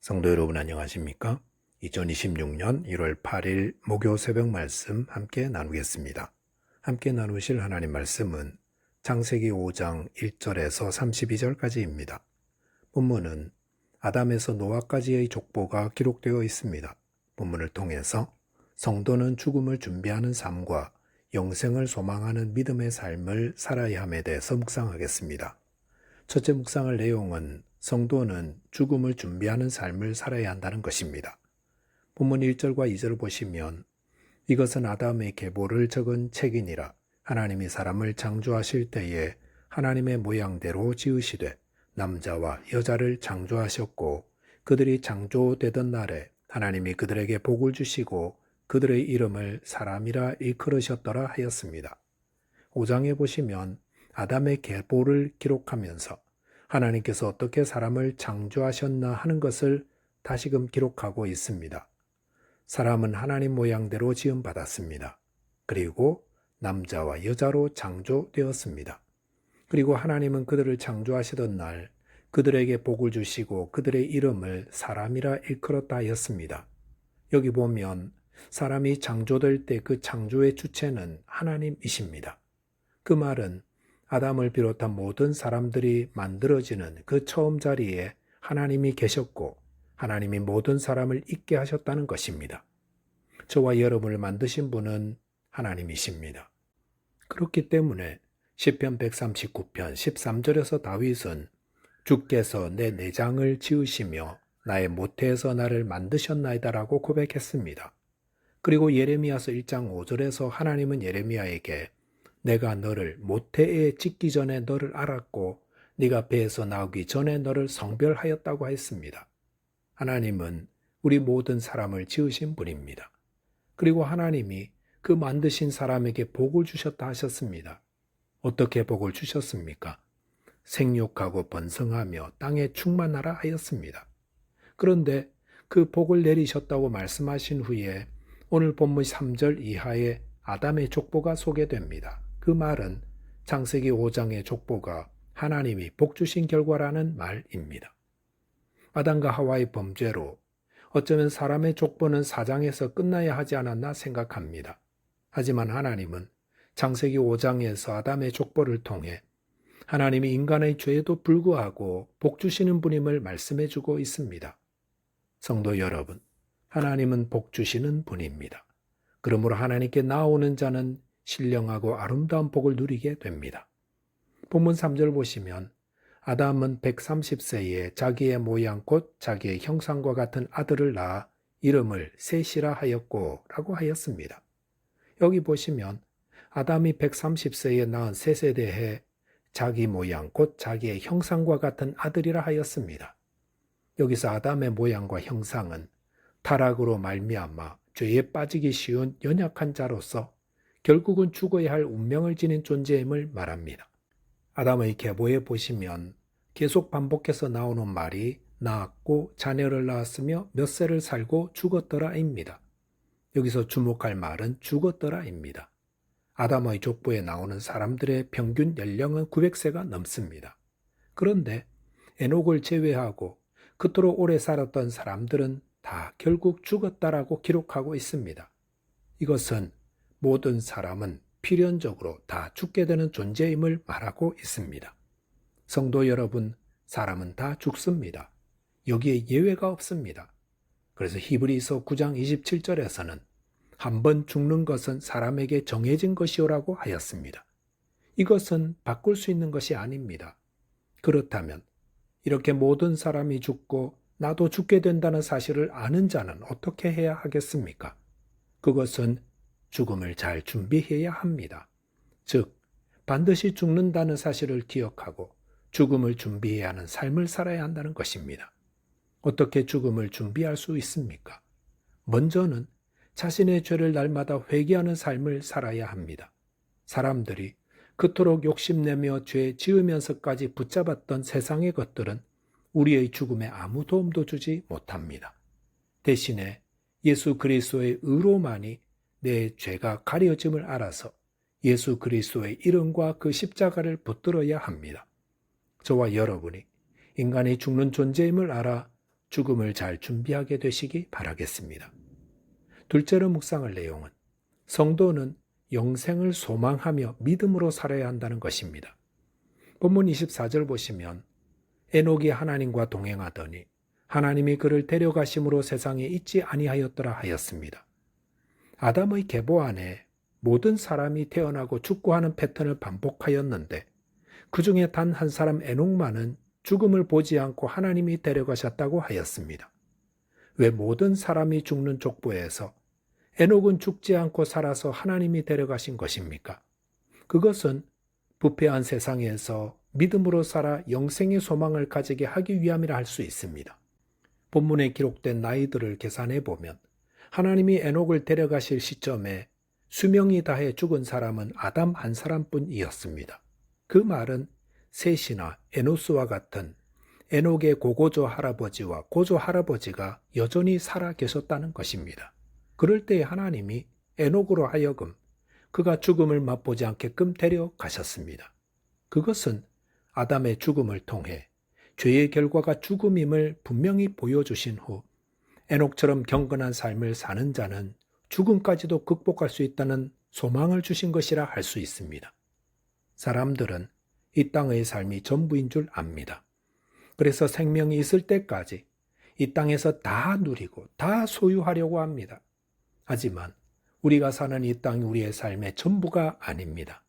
성도 여러분 안녕하십니까? 2026년 1월 8일 목요 새벽 말씀 함께 나누겠습니다. 함께 나누실 하나님 말씀은 창세기 5장 1절에서 32절까지입니다. 본문은 아담에서 노아까지의 족보가 기록되어 있습니다. 본문을 통해서 성도는 죽음을 준비하는 삶과 영생을 소망하는 믿음의 삶을 살아야 함에 대해서 묵상하겠습니다. 첫째 묵상할 내용은 성도는 죽음을 준비하는 삶을 살아야 한다는 것입니다. 본문 1절과 2절을 보시면 이것은 아담의 계보를 적은 책이니라. 하나님이 사람을 창조하실 때에 하나님의 모양대로 지으시되 남자와 여자를 창조하셨고 그들이 창조되던 날에 하나님이 그들에게 복을 주시고 그들의 이름을 사람이라 일컬으셨더라 하였습니다. 5장에 보시면 아담의 계보를 기록하면서 하나님께서 어떻게 사람을 창조하셨나 하는 것을 다시금 기록하고 있습니다. 사람은 하나님 모양대로 지음받았습니다. 그리고 남자와 여자로 창조되었습니다. 그리고 하나님은 그들을 창조하시던 날 그들에게 복을 주시고 그들의 이름을 사람이라 일컬었다 하였습니다. 여기 보면 사람이 창조될 때 그 창조의 주체는 하나님이십니다. 그 말은 아담을 비롯한 모든 사람들이 만들어지는 그 처음 자리에 하나님이 계셨고 하나님이 모든 사람을 있게 하셨다는 것입니다. 저와 여러분을 만드신 분은 하나님이십니다. 그렇기 때문에 시편 139편 13절에서 다윗은 주께서 내 내장을 지으시며 나의 모태에서 나를 만드셨나이다라고 고백했습니다. 그리고 예레미야서 1장 5절에서 하나님은 예레미야에게 내가 너를 모태에 짓기 전에 너를 알았고 네가 배에서 나오기 전에 너를 성별하였다고 했습니다. 하나님은 우리 모든 사람을 지으신 분입니다. 그리고 하나님이 그 만드신 사람에게 복을 주셨다 하셨습니다. 어떻게 복을 주셨습니까? 생육하고 번성하며 땅에 충만하라 하였습니다. 그런데 그 복을 내리셨다고 말씀하신 후에 오늘 본문 3절 이하에 아담의 족보가 소개됩니다. 그 말은 창세기 5장의 족보가 하나님이 복 주신 결과라는 말입니다. 아담과 하와의 범죄로 어쩌면 사람의 족보는 4장에서 끝나야 하지 않았나 생각합니다. 하지만 하나님은 창세기 5장에서 아담의 족보를 통해 하나님이 인간의 죄에도 불구하고 복 주시는 분임을 말씀해 주고 있습니다. 성도 여러분, 하나님은 복 주시는 분입니다. 그러므로 하나님께 나오는 자는 신령하고 아름다운 복을 누리게 됩니다. 본문 3절 보시면 아담은 130세에 자기의 모양 곧 자기의 형상과 같은 아들을 낳아 이름을 셋이라 하였고 라고 하였습니다. 여기 보시면 아담이 130세에 낳은 셋에 대해 자기 모양 곧 자기의 형상과 같은 아들이라 하였습니다. 여기서 아담의 모양과 형상은 타락으로 말미암아 죄에 빠지기 쉬운 연약한 자로서 결국은 죽어야 할 운명을 지닌 존재임을 말합니다. 아담의 계보에 보시면 계속 반복해서 나오는 말이 낳았고 자녀를 낳았으며 몇 세를 살고 죽었더라입니다. 여기서 주목할 말은 죽었더라입니다. 아담의 족보에 나오는 사람들의 평균 연령은 900세가 넘습니다. 그런데 에녹을 제외하고 그토록 오래 살았던 사람들은 다 결국 죽었다라고 기록하고 있습니다. 이것은 모든 사람은 필연적으로 다 죽게 되는 존재임을 말하고 있습니다. 성도 여러분, 사람은 다 죽습니다. 여기에 예외가 없습니다. 그래서 히브리서 9장 27절에서는 한 번 죽는 것은 사람에게 정해진 것이오라고 하였습니다. 이것은 바꿀 수 있는 것이 아닙니다. 그렇다면 이렇게 모든 사람이 죽고 나도 죽게 된다는 사실을 아는 자는 어떻게 해야 하겠습니까? 그것은 죽음을 잘 준비해야 합니다. 즉, 반드시 죽는다는 사실을 기억하고 죽음을 준비해야 하는 삶을 살아야 한다는 것입니다. 어떻게 죽음을 준비할 수 있습니까? 먼저는 자신의 죄를 날마다 회개하는 삶을 살아야 합니다. 사람들이 그토록 욕심내며 죄 지으면서까지 붙잡았던 세상의 것들은 우리의 죽음에 아무 도움도 주지 못합니다. 대신에 예수 그리스도의 의로만이 내 죄가 가려짐을 알아서 예수 그리스도의 이름과 그 십자가를 붙들어야 합니다. 저와 여러분이 인간이 죽는 존재임을 알아 죽음을 잘 준비하게 되시기 바라겠습니다. 둘째로 묵상할 내용은 성도는 영생을 소망하며 믿음으로 살아야 한다는 것입니다. 본문 24절 보시면 에녹이 하나님과 동행하더니 하나님이 그를 데려가심으로 세상에 있지 아니하였더라 하였습니다. 아담의 계보 안에 모든 사람이 태어나고 죽고 하는 패턴을 반복하였는데 그 중에 단 한 사람 에녹만은 죽음을 보지 않고 하나님이 데려가셨다고 하였습니다. 왜 모든 사람이 죽는 족보에서 에녹은 죽지 않고 살아서 하나님이 데려가신 것입니까? 그것은 부패한 세상에서 믿음으로 살아 영생의 소망을 가지게 하기 위함이라 할 수 있습니다. 본문에 기록된 나이들을 계산해 보면 하나님이 에녹을 데려가실 시점에 수명이 다해 죽은 사람은 아담 한 사람뿐이었습니다. 그 말은 셋이나 에노스와 같은 에녹의 고고조 할아버지와 고조 할아버지가 여전히 살아 계셨다는 것입니다. 그럴 때 하나님이 에녹으로 하여금 그가 죽음을 맛보지 않게끔 데려가셨습니다. 그것은 아담의 죽음을 통해 죄의 결과가 죽음임을 분명히 보여주신 후 에녹처럼 경건한 삶을 사는 자는 죽음까지도 극복할 수 있다는 소망을 주신 것이라 할 수 있습니다. 사람들은 이 땅의 삶이 전부인 줄 압니다. 그래서 생명이 있을 때까지 이 땅에서 다 누리고 다 소유하려고 합니다. 하지만 우리가 사는 이 땅이 우리의 삶의 전부가 아닙니다.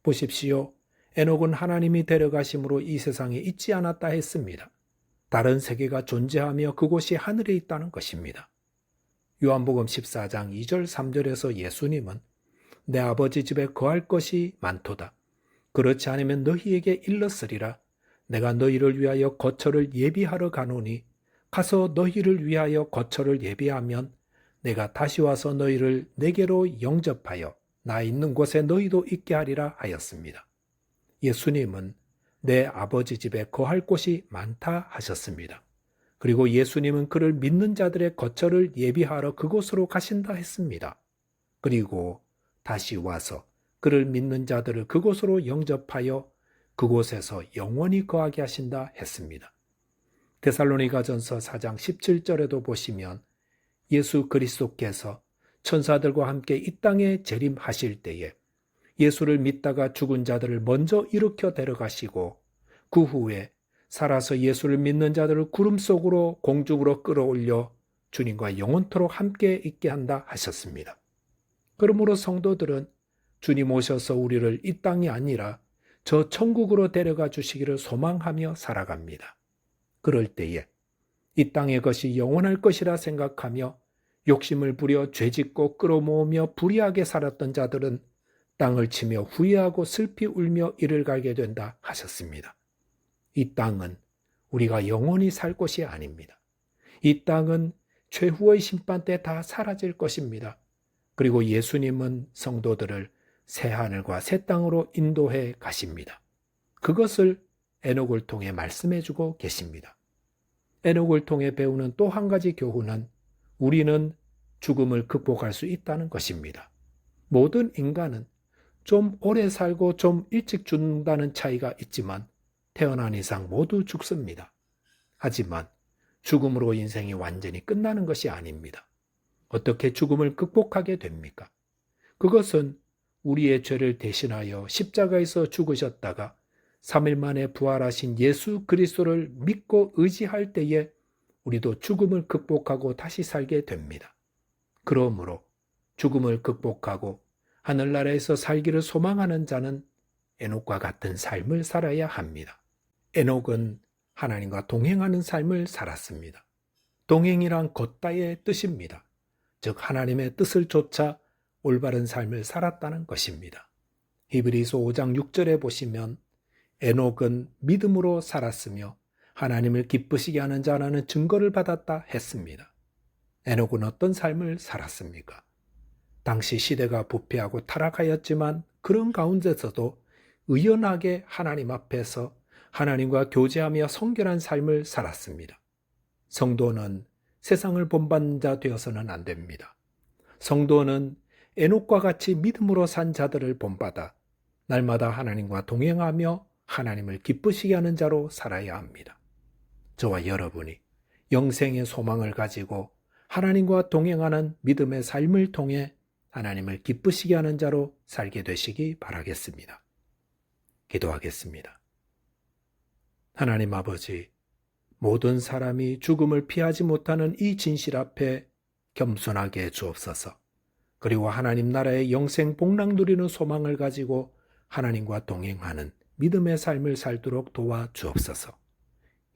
보십시오. 에녹은 하나님이 데려가심으로 이 세상에 있지 않았다 했습니다. 다른 세계가 존재하며 그곳이 하늘에 있다는 것입니다. 요한복음 14장 2절 3절에서 예수님은 내 아버지 집에 거할 것이 많도다. 그렇지 않으면 너희에게 일렀으리라. 내가 너희를 위하여 거처를 예비하러 가노니 가서 너희를 위하여 거처를 예비하면 내가 다시 와서 너희를 내게로 영접하여 나 있는 곳에 너희도 있게 하리라 하였습니다. 예수님은 내 아버지 집에 거할 곳이 많다 하셨습니다. 그리고 예수님은 그를 믿는 자들의 거처를 예비하러 그곳으로 가신다 했습니다. 그리고 다시 와서 그를 믿는 자들을 그곳으로 영접하여 그곳에서 영원히 거하게 하신다 했습니다. 데살로니가전서 4장 17절에도 보시면 예수 그리스도께서 천사들과 함께 이 땅에 재림하실 때에 예수를 믿다가 죽은 자들을 먼저 일으켜 데려가시고 그 후에 살아서 예수를 믿는 자들을 구름 속으로 공중으로 끌어올려 주님과 영원토록 함께 있게 한다 하셨습니다. 그러므로 성도들은 주님 오셔서 우리를 이 땅이 아니라 저 천국으로 데려가 주시기를 소망하며 살아갑니다. 그럴 때에 이 땅의 것이 영원할 것이라 생각하며 욕심을 부려 죄짓고 끌어모으며 불의하게 살았던 자들은 땅을 치며 후회하고 슬피 울며 이를 갈게 된다 하셨습니다. 이 땅은 우리가 영원히 살 곳이 아닙니다. 이 땅은 최후의 심판 때 다 사라질 것입니다. 그리고 예수님은 성도들을 새 하늘과 새 땅으로 인도해 가십니다. 그것을 에녹을 통해 말씀해 주고 계십니다. 에녹을 통해 배우는 또 한 가지 교훈은 우리는 죽음을 극복할 수 있다는 것입니다. 모든 인간은 좀 오래 살고 좀 일찍 죽는다는 차이가 있지만 태어난 이상 모두 죽습니다. 하지만 죽음으로 인생이 완전히 끝나는 것이 아닙니다. 어떻게 죽음을 극복하게 됩니까? 그것은 우리의 죄를 대신하여 십자가에서 죽으셨다가 3일 만에 부활하신 예수 그리스도를 믿고 의지할 때에 우리도 죽음을 극복하고 다시 살게 됩니다. 그러므로 죽음을 극복하고 하늘나라에서 살기를 소망하는 자는 에녹과 같은 삶을 살아야 합니다. 에녹은 하나님과 동행하는 삶을 살았습니다. 동행이란 걷다의 뜻입니다. 즉 하나님의 뜻을 쫓아 올바른 삶을 살았다는 것입니다. 히브리서 5장 6절에 보시면 에녹은 믿음으로 살았으며 하나님을 기쁘시게 하는 자라는 증거를 받았다 했습니다. 에녹은 어떤 삶을 살았습니까? 당시 시대가 부패하고 타락하였지만 그런 가운데서도 의연하게 하나님 앞에서 하나님과 교제하며 성결한 삶을 살았습니다. 성도는 세상을 본받는 자 되어서는 안 됩니다. 성도는 에녹과 같이 믿음으로 산 자들을 본받아 날마다 하나님과 동행하며 하나님을 기쁘시게 하는 자로 살아야 합니다. 저와 여러분이 영생의 소망을 가지고 하나님과 동행하는 믿음의 삶을 통해 하나님을 기쁘시게 하는 자로 살게 되시기 바라겠습니다. 기도하겠습니다. 하나님 아버지, 모든 사람이 죽음을 피하지 못하는 이 진실 앞에 겸손하게 해 주옵소서. 그리고 하나님 나라의 영생 복락 누리는 소망을 가지고 하나님과 동행하는 믿음의 삶을 살도록 도와주옵소서.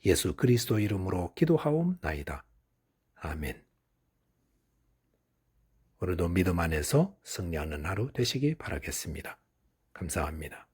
예수 그리스도 이름으로 기도하옵나이다. 아멘. 오늘도 믿음 안에서 승리하는 하루 되시기 바라겠습니다. 감사합니다.